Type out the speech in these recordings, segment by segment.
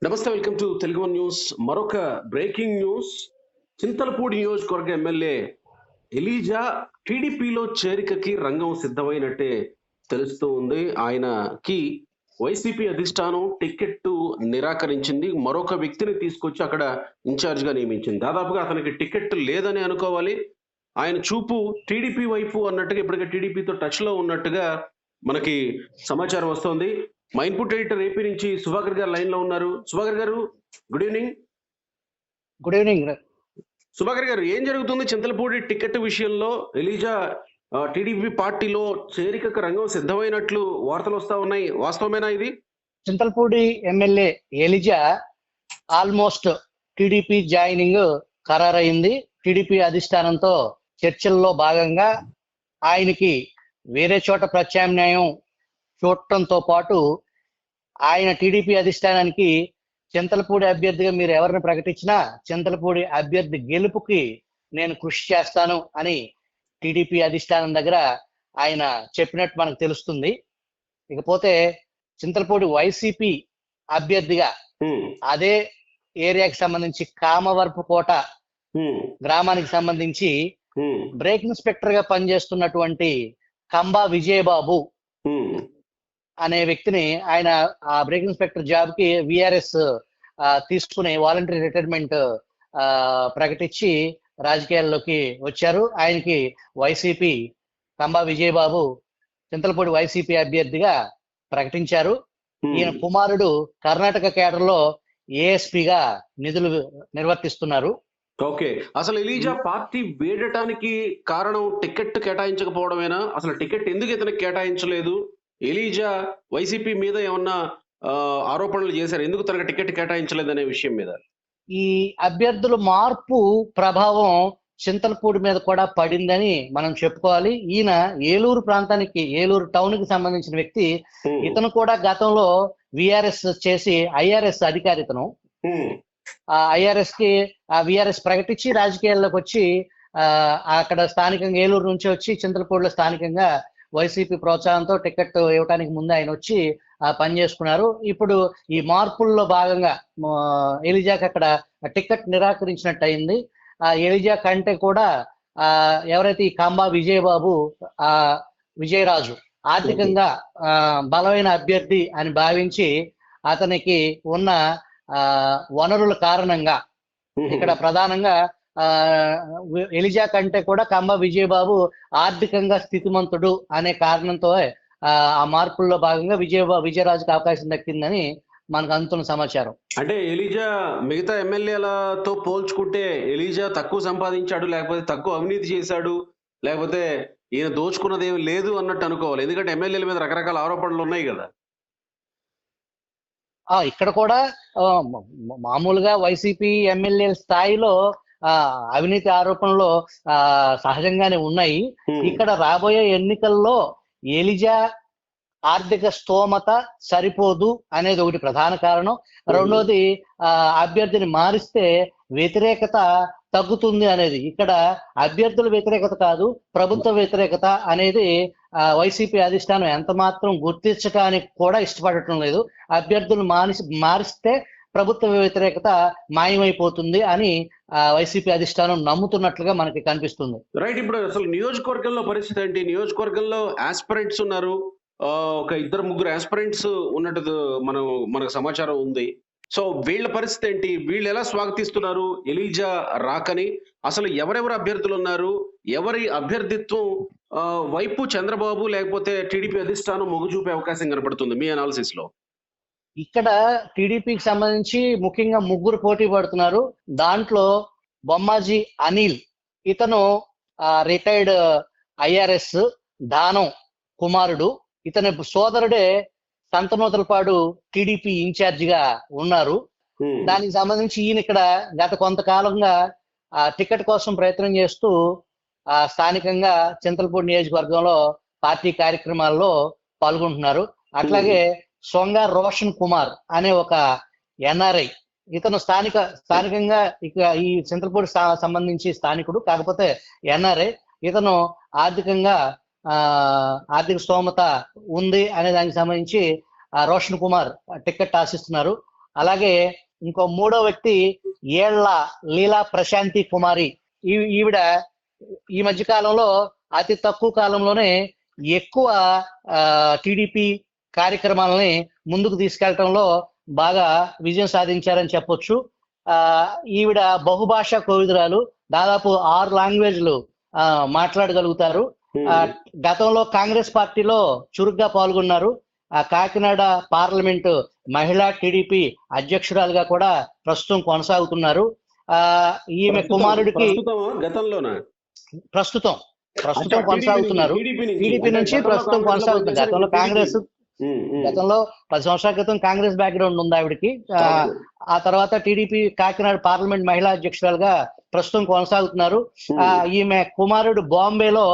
నమస్తే, welcome to Telugu one news. మరొక breaking news. Chintalapudi నియోజకవర్గ ఎమ్మెల్యే ఎలీజా టీడీపీలో చేరికకి రంగం సిద్ధమైనట్టే తెలుస్తూ ఉంది. ఆయనకి వైసీపీ అధిష్టానం టికెట్ నిరాకరించింది. మరొక వ్యక్తిని తీసుకొచ్చి అక్కడ ఇన్ఛార్జ్ గా నియమించింది. దాదాపుగా అతనికి టికెట్ లేదని అనుకోవాలి. ఆయన చూపు టీడీపీ వైపు అన్నట్టుగా ఇప్పటికే టీడీపీతో టచ్ లో ఉన్నట్టుగా మనకి సమాచారం వస్తోంది. మా ఇన్పుట్ ఎడిటర్ ఏపీ నుంచి సుభాకర్ గారు లైన్ లో ఉన్నారు. Subhakar garu, good evening. Good evening. Subhakar garu, ఏం జరుగుతుంది చింతలపూడి టికెట్ విషయంలో? ఎలీజా టీడీపీ పార్టీలో చేరికకు రంగం సిద్ధమైనట్లు వార్తలు వస్తా ఉన్నాయి. వాస్తవమేనా ఇది? Chintalapudi MLA Eliza almost TDP joining ఖరారైంది. టీడీపీ అధిష్టానంతో చర్చల్లో భాగంగా ఆయనకి వేరే చోట ప్రత్యామ్నాయం చూడటంతో పాటు ఆయన టీడీపీ అధిష్టానానికి చింతలపూడి అభ్యర్థిగా మీరు ఎవరిని ప్రకటించినా చింతలపూడి అభ్యర్థి గెలుపుకి నేను కృషి చేస్తాను అని టీడీపీ అధిష్టానం దగ్గర ఆయన చెప్పినట్టు మనకు తెలుస్తుంది. ఇకపోతే చింతలపూడి వైసీపీ అభ్యర్థిగా అదే ఏరియాకి సంబంధించి కామవరపుకోట గ్రామానికి సంబంధించి బ్రేక్ ఇన్స్పెక్టర్ గా పనిచేస్తున్నటువంటి కంబా విజయబాబు అనే వ్యక్తిని ఆయన ఆ బ్రేక్ ఇన్స్పెక్టర్ జాబ్ కి విఆర్ఎస్ తీసుకుని వాలంటరీ రిటైర్మెంట్ ప్రకటించి రాజకీయాల్లోకి వచ్చారు. ఆయనకి వైసీపీ కంబా విజయబాబు చింతలపూడి వైసీపీ అభ్యర్థిగా ప్రకటించారు. ఈయన కుమారుడు కర్ణాటక కేడర్లో ఏఎస్పీగా నిధులు నిర్వర్తిస్తున్నారు. ఓకే, అసలు ఎలీజా పార్టీ వేడటానికి కారణం టికెట్ కేటాయించకపోవడమేనా? అసలు టికెట్ ఎందుకు ఇతనికి కేటాయించలేదు? ఎలీజా వైసీపీ మీద ఏమన్నా ఆరోపణలు చేశారు, ఎందుకు తనకు టికెట్ కేటాయించలేదు అనే విషయం మీద? ఈ అభ్యర్థుల మార్పు ప్రభావం చింతలపూడి మీద కూడా పడిందని మనం చెప్పుకోవాలి. ఈయన ఏలూరు ప్రాంతానికి, ఏలూరు టౌన్ కి సంబంధించిన వ్యక్తి. ఇతను కూడా గతంలో విఆర్ఎస్ చేసి ఐఆర్ఎస్ అధికారి ఇతను. ఆ ఐఆర్ఎస్ కి ఆ విఆర్ఎస్ ప్రకటించి రాజకీయాల్లోకి వచ్చి అక్కడ స్థానికంగా ఏలూరు నుంచి వచ్చి చింతలపూడిలో స్థానికంగా వైసీపీ ప్రోత్సాహంతో టికెట్ ఇవ్వడానికి ముందు ఆయన వచ్చి పని చేసుకున్నారు. ఇప్పుడు ఈ మార్పుల్లో భాగంగా ఎలిజాకి అక్కడ టికెట్ నిరాకరించినట్టు అయింది. ఎలిజా కంటే కూడా ఎవరైతే ఈ కంబా విజయబాబు విజయరాజు ఆర్థికంగా బలమైన అభ్యర్థి అని భావించి అతనికి ఉన్న వనరుల కారణంగా ఇక్కడ ప్రధానంగా ఎలిజా కంటే కూడా కంబా విజయబాబు ఆర్థికంగా స్థితిమంతుడు అనే కారణంతో ఆ మార్పుల్లో భాగంగా విజయరాజుకి అవకాశం దక్కిందని మనకు అందుతున్న సమాచారం. అంటే ఎలీజా మిగతా ఎమ్మెల్యేలతో పోల్చుకుంటే ఎలీజా తక్కువ సంపాదించాడు, లేకపోతే తక్కువ అవినీతి చేశాడు, లేకపోతే ఈయన దోచుకున్నది ఏమి లేదు అన్నట్టు అనుకోవాలి. ఎందుకంటే ఎమ్మెల్యేల మీద రకరకాల ఆరోపణలు ఉన్నాయి కదా. ఇక్కడ కూడా మామూలుగా వైసీపీ ఎమ్మెల్యేల స్థాయిలో అవినీతి ఆరోపణలు సహజంగానే ఉన్నాయి. ఇక్కడ రాబోయే ఎన్నికల్లో ఎలిజా ఆర్థిక స్తోమత సరిపోదు అనేది ఒకటి ప్రధాన కారణం. రెండోది అభ్యర్థిని మారిస్తే వ్యతిరేకత తగ్గుతుంది అనేది. ఇక్కడ అభ్యర్థుల వ్యతిరేకత కాదు, ప్రభుత్వ వ్యతిరేకత అనేది వైసీపీ అధిష్టానం ఎంత మాత్రం గుర్తించడానికి కూడా ఇష్టపడటం లేదు. అభ్యర్థులు మారిస్తే ప్రభుత్వ వ్యతిరేకత మాయమైపోతుంది అని వైసీపీ అధిష్టానం నమ్ముతున్నట్లుగా మనకి కనిపిస్తుంది. రైట్. ఇప్పుడు అసలు నియోజకవర్గంలో పరిస్థితి ఏంటి? నియోజకవర్గంలో ఆస్పిరెంట్స్ ఉన్నారు, ఒక ఇద్దరు ముగ్గురు ఆస్పిరెంట్స్ ఉన్నట్టు మనకు సమాచారం ఉంది. సో వీళ్ళ పరిస్థితి ఏంటి? వీళ్ళు ఎలా స్వాగతిస్తున్నారు ఎలీజా రాకని? అసలు ఎవరెవరు అభ్యర్థులు ఉన్నారు? ఎవరి అభ్యర్థిత్వం వైపు చంద్రబాబు లేకపోతే టీడీపీ అధిష్టానం మొగ్గు చూపే అవకాశం కనపడుతుంది మీ అనాలిసిస్ లో? ఇక్కడ టీడీపీకి సంబంధించి ముఖ్యంగా ముగ్గురు పోటీ పడుతున్నారు. దాంట్లో బొమ్మాజీ అనిల్, ఇతను రిటైర్డ్ ఐఆర్ఎస్ దానం కుమారుడు. ఇతని సోదరుడే సంతనూతలపాడు టీడీపీ ఇన్ఛార్జిగా ఉన్నారు. దానికి సంబంధించి ఈయన ఇక్కడ గత కొంతకాలంగా టికెట్ కోసం ప్రయత్నం చేస్తూ స్థానికంగా చింతలపూడి నియోజకవర్గంలో పార్టీ కార్యక్రమాల్లో పాల్గొంటున్నారు. అట్లాగే సొంగ రోషన్ కుమార్ అనే ఒక ఎన్ఆర్ఐ, ఇతను స్థానికంగా ఇక ఈ చింతలపూడి సంబంధించి స్థానికుడు, కాకపోతే ఎన్ఆర్ఐ. ఇతను ఆర్థిక స్తోమత ఉంది అనే దానికి సంబంధించి రోషన్ కుమార్ టికెట్ ఆశిస్తున్నారు. అలాగే ఇంకో మూడో వ్యక్తి ఏళ్ల లీలా ప్రశాంతి కుమారి. ఈవిడ ఈ మధ్య కాలంలో అతి తక్కువ కాలంలోనే ఎక్కువ టీడీపీ కార్యక్రమాలని ముందుకు తీసుకెళ్లడంలో బాగా విజయం సాధించారని చెప్పొచ్చు. ఈవిడ బహుభాషా కోవిదురాలు, దాదాపు 6 లాంగ్వేజ్లు మాట్లాడగలుగుతారు. గతంలో కాంగ్రెస్ పార్టీలో చురుగ్గా పాల్గొన్నారు. కాకినాడ పార్లమెంటు మహిళా టీడీపీ అధ్యక్షురాలుగా కూడా ప్రస్తుతం కొనసాగుతున్నారు. ఈమె కుమారుడికి ప్రస్తుతం కొనసాగుతున్నారు. టీడీపీ నుంచి ప్రస్తుతం కొనసాగుతున్నారు. గతంలో 10 సంవత్సరాల క్రితం కాంగ్రెస్ బ్యాక్గ్రౌండ్ ఉంది ఆవిడకి. ఆ తర్వాత టీడీపీ కాకినాడ పార్లమెంట్ మహిళా అధ్యక్షురాలుగా ప్రస్తుతం కొనసాగుతున్నారు. ఈమె కుమారుడు బాంబేలో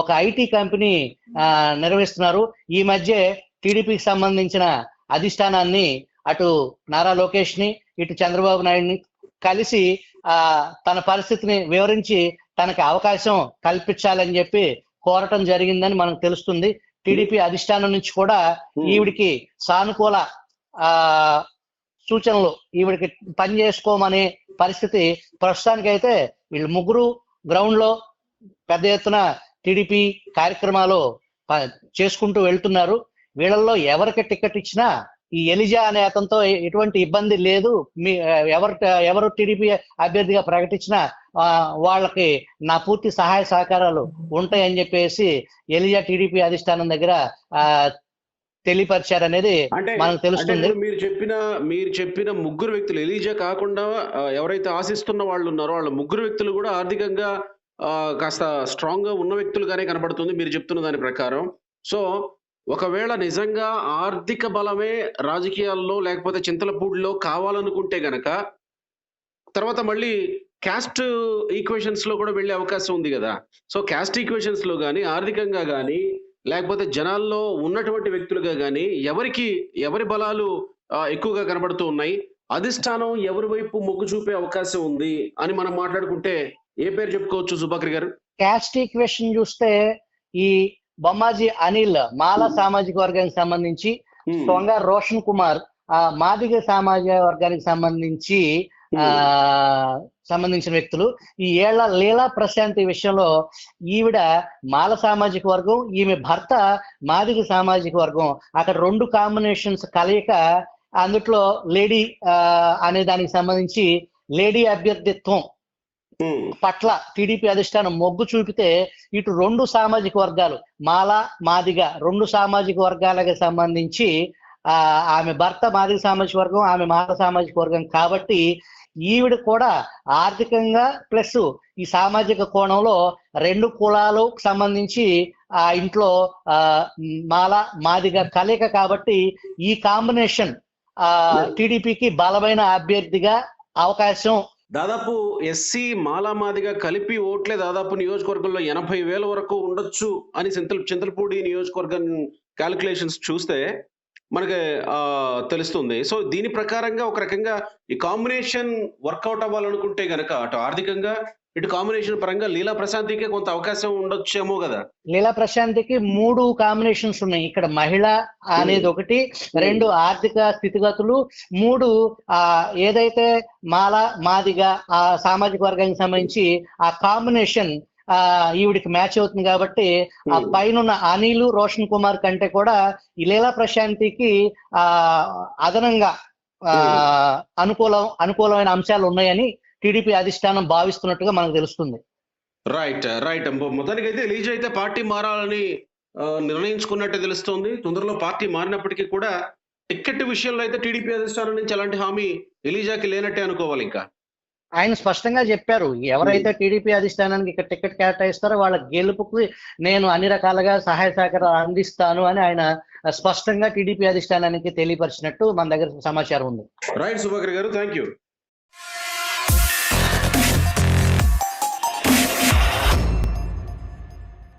ఒక ఐటీ కంపెనీ నిర్వహిస్తున్నారు. ఈ మధ్య టీడీపీకి సంబంధించిన అధిష్టానాన్ని అటు నారా లోకేష్ ని ఇటు చంద్రబాబు నాయుడిని కలిసి తన పరిస్థితిని వివరించి తనకి అవకాశం కల్పించాలని చెప్పి కోరటం జరిగిందని మనకు తెలుస్తుంది. టీడీపీ అధిష్టానం నుంచి కూడా ఈవిడికి సానుకూల సూచనలు, ఈవిడికి పని చేసుకోమనే పరిస్థితి ప్రస్తుతానికైతే వీళ్ళు ముగ్గురు గ్రౌండ్ లో పెద్ద ఎత్తున టీడీపీ కార్యక్రమాలు చేసుకుంటూ వెళ్తున్నారు. వీళ్ళల్లో ఎవరికి టికెట్ ఇచ్చినా ఈ ఎలిజా అనే అతనితో ఎటువంటి ఇబ్బంది లేదు. ఎవరు టీడీపీ అభ్యర్థిగా ప్రకటించినా వాళ్ళకి నా పూర్తి సహాయ సహకారాలు ఉంటాయని చెప్పేసి ఎలిజా టీడీపీ అధిష్టానం దగ్గర తెలియపరిచారనేది మనకు తెలుస్తుంది. మీరు చెప్పిన ముగ్గురు వ్యక్తులు, ఎలిజా కాకుండా ఎవరైతే ఆశిస్తున్న వాళ్ళు ఉన్నారో వాళ్ళ ముగ్గురు వ్యక్తులు కూడా ఆర్థికంగా కాస్త స్ట్రాంగ్ గా ఉన్న వ్యక్తులుగానే కనబడుతుంది మీరు చెప్తున్న దాని ప్రకారం. సో ఒకవేళ నిజంగా ఆర్థిక బలమే రాజకీయాల్లో లేకపోతే చింతలపూడిలో కావాలనుకుంటే గనక తర్వాత మళ్ళీ క్యాస్ట్ ఈక్వేషన్స్ లో కూడా వెళ్ళే అవకాశం ఉంది కదా. సో క్యాస్ట్ ఈక్వేషన్స్ లో కానీ ఆర్థికంగా కానీ లేకపోతే జనాల్లో ఉన్నటువంటి వ్యక్తులుగా కానీ ఎవరి బలాలు ఎక్కువగా కనబడుతూ ఉన్నాయి, అధిష్టానం ఎవరి వైపు మొగ్గు చూపే అవకాశం ఉంది అని మనం మాట్లాడుకుంటే ఏ పేరు చెప్పుకోవచ్చు సుభాకర్ గారు? క్యాస్ట్ ఈక్వేషన్ చూస్తే ఈ బొమ్మాజీ అనిల్ మాలా సామాజిక వర్గానికి సంబంధించి, సొంగ రోషన్ కుమార్ మాదిగ సామాజిక వర్గానికి సంబంధించిన వ్యక్తులు. ఈ ఏళ్ల లీలా ప్రశాంతి విషయంలో ఈవిడ మాల సామాజిక వర్గం, ఈమె భర్త మాదిగ సామాజిక వర్గం. అక్కడ 2 కాంబినేషన్స్ కలయిక. అందుట్లో లేడీ అనే దానికి సంబంధించి లేడీ అభ్యర్థిత్వం పట్ల టీడీపీ అధిష్టానం మొగ్గు చూపితే ఇటు 2 సామాజిక వర్గాలు మాల మాదిగ 2 సామాజిక వర్గాలకు సంబంధించి ఆమె భర్త మాదిగ సామాజిక వర్గం, ఆమె మాల సామాజిక వర్గం కాబట్టి ఈవిడ కూడా ఆర్థికంగా ప్లస్ ఈ సామాజిక కోణంలో 2 కులాలకు సంబంధించి ఆ ఇంట్లో మాల మాదిగ కలయిక కాబట్టి ఈ కాంబినేషన్ టీడీపీకి బలమైన అభ్యర్థిగా అవకాశం. దాదాపు ఎస్సీ మాలామాదిగా కలిపి ఓట్లే దాదాపు నియోజకవర్గంలో 80,000 వరకు ఉండొచ్చు అని చింతలపూడి నియోజకవర్గం క్యాలిక్యులేషన్స్ చూస్తే మనకి తెలుస్తుంది. సో దీని ప్రకారంగా ఒక రకంగా ఈ కాంబినేషన్ వర్కౌట్ అవ్వాలనుకుంటే గనక అటు ఆర్థికంగా ఇటు కాంబినేషన్ పరంగా లీలా ప్రశాంతికి కొంత అవకాశం ఉండొచ్చేమో కదా. లీలా ప్రశాంతికి 3 కాంబినేషన్స్ ఉన్నాయి. ఇక్కడ మహిళ అనేది ఒకటి, 2 ఆర్థిక స్థితిగతులు, 3 ఏదైతే మాల మాదిగా ఆ సామాజిక వర్గానికి సంబంధించి ఆ కాంబినేషన్ ఈవిడికి మ్యాచ్ అవుతుంది కాబట్టి ఆ పైన అనిల్ రోషన్ కుమార్ కంటే కూడా ఈ లీలా ప్రశాంతికి అదనంగా అనుకూలమైన అంశాలు ఉన్నాయని టీడీపీ అధిష్టానం భావిస్తున్నట్టుగా మనకు తెలుస్తుంది. రైట్. మొత్తానికి అయితే ఎలిజా అయితే పార్టీ మారాలని నిర్ణయించుకున్నట్టు తెలుస్తోంది. తొందరలో పార్టీ మారినప్పటికీ కూడా టికెట్ విషయంలో అయితే టీడీపీ అధిష్టానం నుంచి అలాంటి హామీ ఎలిజాకి లేనట్టే అనుకోవాలి. ఇంకా ఆయన స్పష్టంగా చెప్పారు, ఎవరైతే టీడీపీ అధిష్టానానికి ఇక్కడ టికెట్ కేటాయిస్తారో వాళ్ళ గెలుపుకి నేను అన్ని రకాలుగా సహాయ సహకారాలు అందిస్తాను అని ఆయన స్పష్టంగా టీడీపీ అధిష్టానానికి తెలియపరిచినట్టు మన దగ్గర సమాచారం ఉంది. రైట్ సుభాకర్ గారు, థ్యాంక్ యూ.